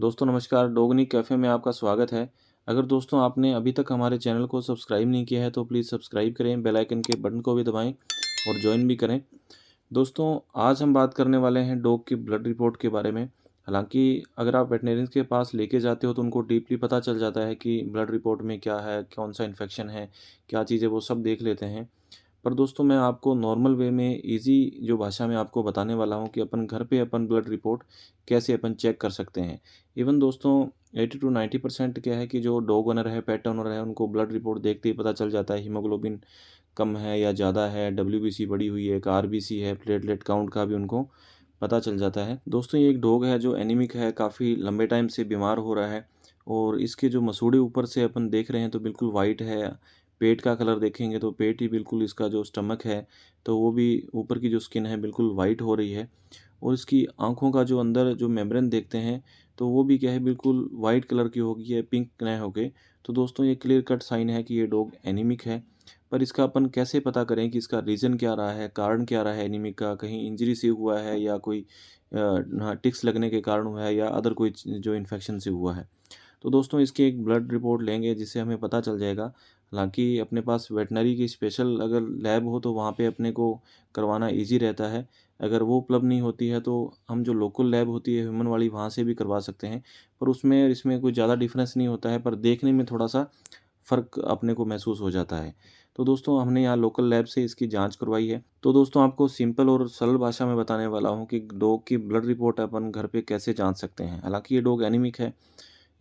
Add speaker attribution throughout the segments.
Speaker 1: दोस्तों नमस्कार, डॉगनी कैफ़े में आपका स्वागत है। अगर दोस्तों आपने अभी तक हमारे चैनल को सब्सक्राइब नहीं किया है तो प्लीज़ सब्सक्राइब करें, बेल आइकन के बटन को भी दबाएं और जॉइन भी करें। दोस्तों आज हम बात करने वाले हैं डॉग की ब्लड रिपोर्ट के बारे में। हालांकि अगर आप वेटरनरियन के पास लेके जाते हो तो उनको डीपली पता चल जाता है कि ब्लड रिपोर्ट में क्या है, कौन सा इन्फेक्शन है, क्या चीज़ें वो सब देख लेते हैं। पर दोस्तों मैं आपको नॉर्मल वे में ईज़ी जो भाषा में आपको बताने वाला हूँ कि अपन घर पे अपन ब्लड रिपोर्ट कैसे अपन चेक कर सकते हैं। इवन दोस्तों 80 टू 90% क्या है कि जो डॉग ओनर है, पेट ओनर है, उनको ब्लड रिपोर्ट देखते ही पता चल जाता है हीमोग्लोबिन कम है या ज़्यादा है, डब्ल्यूबीसी बढ़ी हुई है, एक आरबीसी है, प्लेटलेट काउंट का भी उनको पता चल जाता है। दोस्तों ये एक डॉग है जो एनीमिक है, काफ़ी लंबे टाइम से बीमार हो रहा है और इसके जो मसूड़े ऊपर से अपन देख रहे हैं तो बिल्कुल वाइट है। पेट का कलर देखेंगे तो पेट ही बिल्कुल, इसका जो स्टमक है तो वो भी ऊपर की जो स्किन है बिल्कुल वाइट हो रही है और इसकी आँखों का जो अंदर जो मेम्ब्रेन देखते हैं तो वो भी क्या है बिल्कुल वाइट कलर की हो गई है, पिंक न हो के। तो दोस्तों ये क्लियर कट साइन है कि ये डॉग एनीमिक है। पर इसका अपन कैसे पता करें कि इसका रीज़न क्या रहा है, कारण क्या रहा है एनीमिक का? कहीं इंजरी से हुआ है या कोई टिक्स लगने के कारण हुआ है या अदर कोई जो इन्फेक्शन से हुआ है। तो दोस्तों इसकी एक ब्लड रिपोर्ट लेंगे जिससे हमें पता चल जाएगा। हालाँकि अपने पास वेटनरी की स्पेशल अगर लैब हो तो वहाँ पे अपने को करवाना ईज़ी रहता है। अगर वो उपलब्ध नहीं होती है तो हम जो लोकल लैब होती है ह्यूमन वाली वहाँ से भी करवा सकते हैं। पर उसमें और इसमें कोई ज़्यादा डिफ़रेंस नहीं होता है, पर देखने में थोड़ा-सा फ़र्क अपने को महसूस हो जाता है। तो दोस्तों हमने यहाँ लोकल लैब से इसकी जाँच करवाई है। तो दोस्तों आपको सिंपल और सरल भाषा में बताने वाला हूँ कि डॉग की ब्लड रिपोर्ट अपन घर पे कैसे जाँच सकते हैं। हालाँकि ये डॉग एनीमिक है,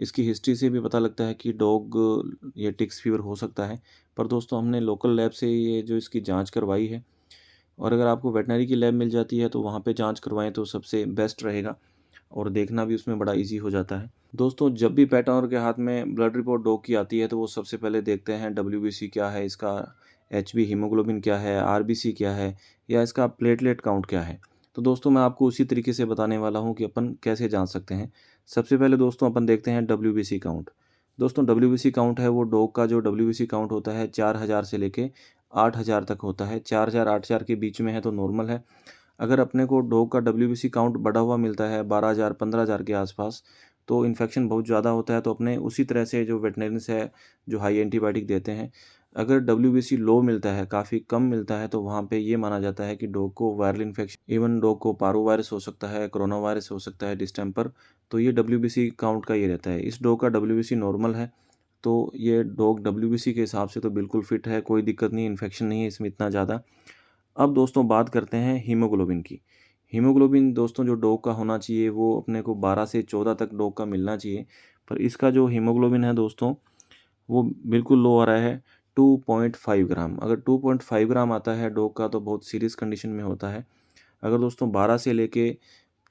Speaker 1: इसकी हिस्ट्री से भी पता लगता है कि डॉग ये टिक्स फ़ीवर हो सकता है। पर दोस्तों हमने लोकल लैब से ये जो इसकी जाँच करवाई है और अगर आपको वेटनरी की लैब मिल जाती है तो वहाँ पे जाँच करवाएँ तो सबसे बेस्ट रहेगा और देखना भी उसमें बड़ा ईज़ी हो जाता है। दोस्तों जब भी पेट ओनर के हाथ में ब्लड रिपोर्ट डॉग की आती है तो वो सबसे पहले देखते हैं डब्ल्यूबीसी क्या है, इसका एचबी हीमोग्लोबिन क्या है, आरबीसी क्या है या इसका प्लेटलेट काउंट क्या है। तो दोस्तों मैं आपको उसी तरीके से बताने वाला हूँ कि अपन कैसे जान सकते हैं। सबसे पहले दोस्तों अपन देखते हैं डब्ल्यूबीसी काउंट। दोस्तों डब्ल्यूबीसी काउंट है वो डॉग का जो डब्ल्यूबीसी काउंट होता है 4000 से लेके 8000 तक होता है। 4000 8000 के बीच में है तो नॉर्मल है। अगर अपने को डॉग का डब्ल्यूबीसी काउंट बढ़ा हुआ मिलता है 12000 15000 के आसपास तो इन्फेक्शन बहुत ज़्यादा होता है, तो अपने उसी तरह से जो वेटरनरीज़ है जो हाई एंटीबायोटिक देते हैं। अगर डब्ल्यूबीसी लो मिलता है, काफ़ी कम मिलता है, तो वहाँ पे ये माना जाता है कि डॉग को वायरल इन्फेक्शन, इवन डॉग को पारो वायरस हो सकता है, कोरोना वायरस हो सकता है, डिस्टेंपर। तो ये डब्ल्यूबीसी काउंट का ये रहता है। इस डॉग का डब्ल्यूबीसी नॉर्मल है तो ये डॉग डब्ल्यूबीसी के हिसाब से तो बिल्कुल फिट है, कोई दिक्कत नहीं, इन्फेक्शन नहीं है इसमें इतना ज़्यादा। अब दोस्तों बात करते हैं हीमोग्लोबिन की। हीमोग्लोबिन दोस्तों जो डॉग का होना चाहिए वो अपने को 12 से 14 तक डॉग का मिलना चाहिए। पर इसका जो हीमोग्लोबिन है दोस्तों वो बिल्कुल लो आ रहा है 2.5 ग्राम। अगर 2.5 ग्राम आता है डॉग का तो बहुत सीरियस कंडीशन में होता है। अगर दोस्तों 12 से लेके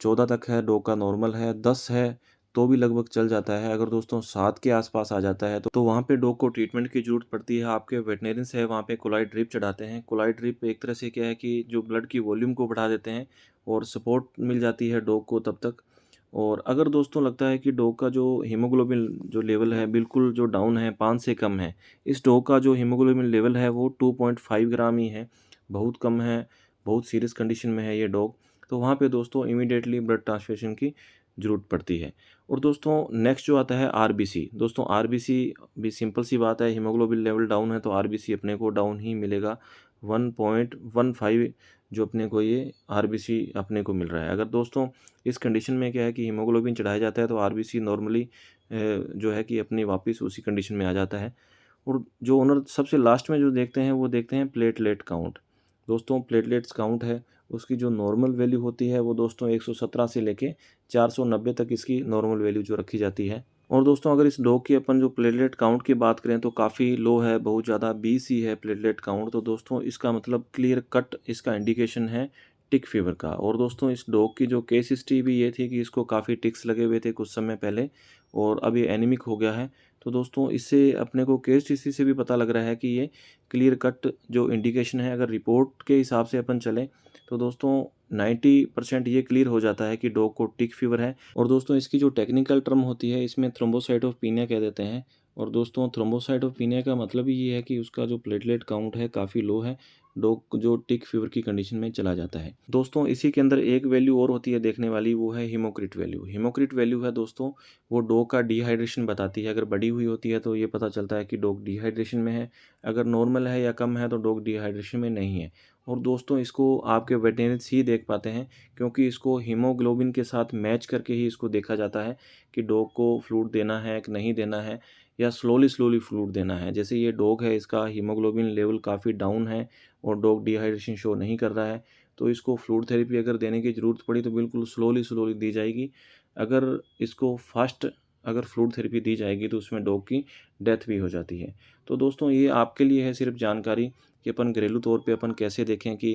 Speaker 1: 14 तक है डॉग का नॉर्मल है, 10 है तो भी लगभग चल जाता है। अगर दोस्तों 7 के आसपास आ जाता है तो वहाँ पे डॉग को ट्रीटमेंट की ज़रूरत पड़ती है। आपके वेटरनरियंस है वहाँ पे कोलाइड ड्रिप चढ़ाते हैं। कोलाइड ड्रिप एक तरह से क्या है कि जो ब्लड की वॉल्यूम को बढ़ा देते हैं और सपोर्ट मिल जाती है डॉग को तब तक। और अगर दोस्तों लगता है कि डॉग का जो हीमोग्लोबिन जो लेवल है बिल्कुल जो डाउन है, 5 से कम है, इस डॉग का जो हीमोग्लोबिन लेवल है वो 2.5 ग्राम ही है, बहुत कम है, बहुत सीरियस कंडीशन में है ये डॉग। तो वहाँ पे दोस्तों इमीडिएटली ब्लड ट्रांसफ्यूज़न की ज़रूरत पड़ती है। और दोस्तों नेक्स्ट जो आता है आरबीसी। दोस्तों आरबीसी भी सिंपल सी बात है, हीमोग्लोबिन लेवल डाउन है तो आरबीसी अपने को डाउन ही मिलेगा। 1.15 जो अपने को ये आरबीसी अपने को मिल रहा है। अगर दोस्तों इस कंडीशन में क्या है कि हीमोग्लोबिन चढ़ाया जाता है तो आरबीसी नॉर्मली जो है कि अपनी वापस उसी कंडीशन में आ जाता है। और जो ओनर सबसे लास्ट में जो देखते हैं वो देखते हैं प्लेटलेट काउंट। दोस्तों प्लेटलेट्स काउंट है उसकी जो नॉर्मल वैल्यू होती है वो दोस्तों 117 से लेके 490 तक इसकी नॉर्मल वैल्यू जो रखी जाती है। और दोस्तों अगर इस डॉग की अपन जो प्लेटलेट काउंट की बात करें तो काफ़ी लो है, बहुत ज़्यादा 20 ही है प्लेटलेट काउंट। तो दोस्तों इसका मतलब क्लियर कट इसका इंडिकेशन है टिक फीवर का। और दोस्तों इस डॉग की जो केस हिस्ट्री भी ये थी कि इसको काफ़ी टिक्स लगे हुए थे कुछ समय पहले और अब ये एनीमिक हो गया है। तो दोस्तों इससे अपने को केस हिस्ट्री से भी पता लग रहा है कि ये क्लियर कट जो इंडिकेशन है, अगर रिपोर्ट के हिसाब से अपन चलें तो दोस्तों 90% ये क्लियर हो जाता है कि डॉग को टिक फीवर है। और दोस्तों इसकी जो टेक्निकल टर्म होती है इसमें थ्रोम्बोसाइटोपेनिया कह देते हैं। और दोस्तों थ्रोम्बोसाइटोपेनिया का मतलब ही ये है कि उसका जो प्लेटलेट काउंट है काफ़ी लो है, डॉग जो टिक फीवर की कंडीशन में चला जाता है। दोस्तों इसी के अंदर एक वैल्यू और होती है देखने वाली, वो है हीमोक्रिट वैल्यू। हीमोक्रिट वैल्यू है दोस्तों, वो डॉग का डिहाइड्रेशन बताती है। अगर बढ़ी हुई होती है तो ये पता चलता है कि डॉग डिहाइड्रेशन में है, अगर नॉर्मल है या कम है तो डॉग डिहाइड्रेशन में नहीं है। और दोस्तों इसको आपके वेटेरिनरीज ही देख पाते हैं, क्योंकि इसको हीमोग्लोबिन के साथ मैच करके ही इसको देखा जाता है कि डॉग को फ्लूइड देना है कि नहीं देना है, या स्लोली स्लोली फ्लूइड देना है। जैसे ये डॉग है, इसका हीमोग्लोबिन लेवल काफ़ी डाउन है और डॉग डिहाइड्रेशन शो नहीं कर रहा है, तो इसको फ्लूइड थेरेपी अगर देने की ज़रूरत पड़ी तो बिल्कुल स्लोली स्लोली दी जाएगी। अगर इसको फास्ट अगर फ्लूइड थेरेपी दी जाएगी तो उसमें डॉग की डेथ भी हो जाती है। तो दोस्तों ये आपके लिए है सिर्फ जानकारी कि अपन घरेलू तौर पे अपन कैसे देखें कि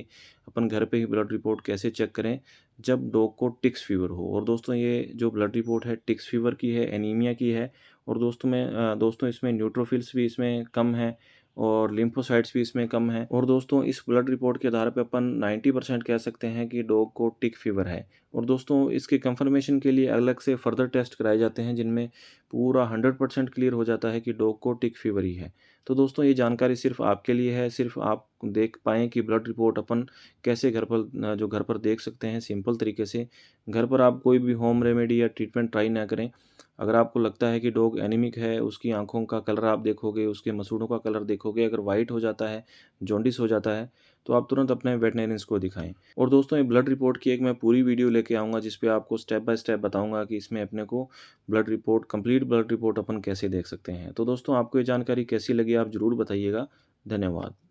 Speaker 1: अपन घर पे ही ब्लड रिपोर्ट कैसे चेक करें जब डॉग को टिक्स फीवर हो। और दोस्तों ये जो ब्लड रिपोर्ट है टिक्स फीवर की है, एनीमिया की है, और दोस्तों इसमें न्यूट्रोफिल्स भी इसमें कम है और लिम्फोसाइट्स भी इसमें कम है। और दोस्तों इस ब्लड रिपोर्ट के आधार पे अपन 90% कह सकते हैं कि डॉग को टिक फीवर है। और दोस्तों इसके कंफर्मेशन के लिए अलग से फर्दर टेस्ट कराए जाते हैं, जिनमें पूरा 100% क्लियर हो जाता है कि डॉग को टिक फीवर ही है। तो दोस्तों ये जानकारी सिर्फ आपके लिए है, सिर्फ आप देख पाएँ कि ब्लड रिपोर्ट अपन कैसे घर पर देख सकते हैं सिंपल तरीके से। घर पर आप कोई भी होम रेमेडी या ट्रीटमेंट ट्राई ना करें। अगर आपको लगता है कि डॉग एनीमिक है, उसकी आँखों का कलर आप देखोगे, उसके मसूड़ों का कलर देखोगे, अगर वाइट हो जाता है, जॉन्डिस हो जाता है, तो आप तुरंत अपने वेटरनरियंस को दिखाएँ। और दोस्तों ये ब्लड रिपोर्ट की एक मैं पूरी वीडियो लेके आऊँगा, जिस पे आपको स्टेप बाय स्टेप बताऊँगा कि इसमें अपने को कंप्लीट ब्लड रिपोर्ट अपन कैसे देख सकते हैं। तो दोस्तों आपको ये जानकारी कैसी लगी आप ज़रूर बताइएगा। धन्यवाद।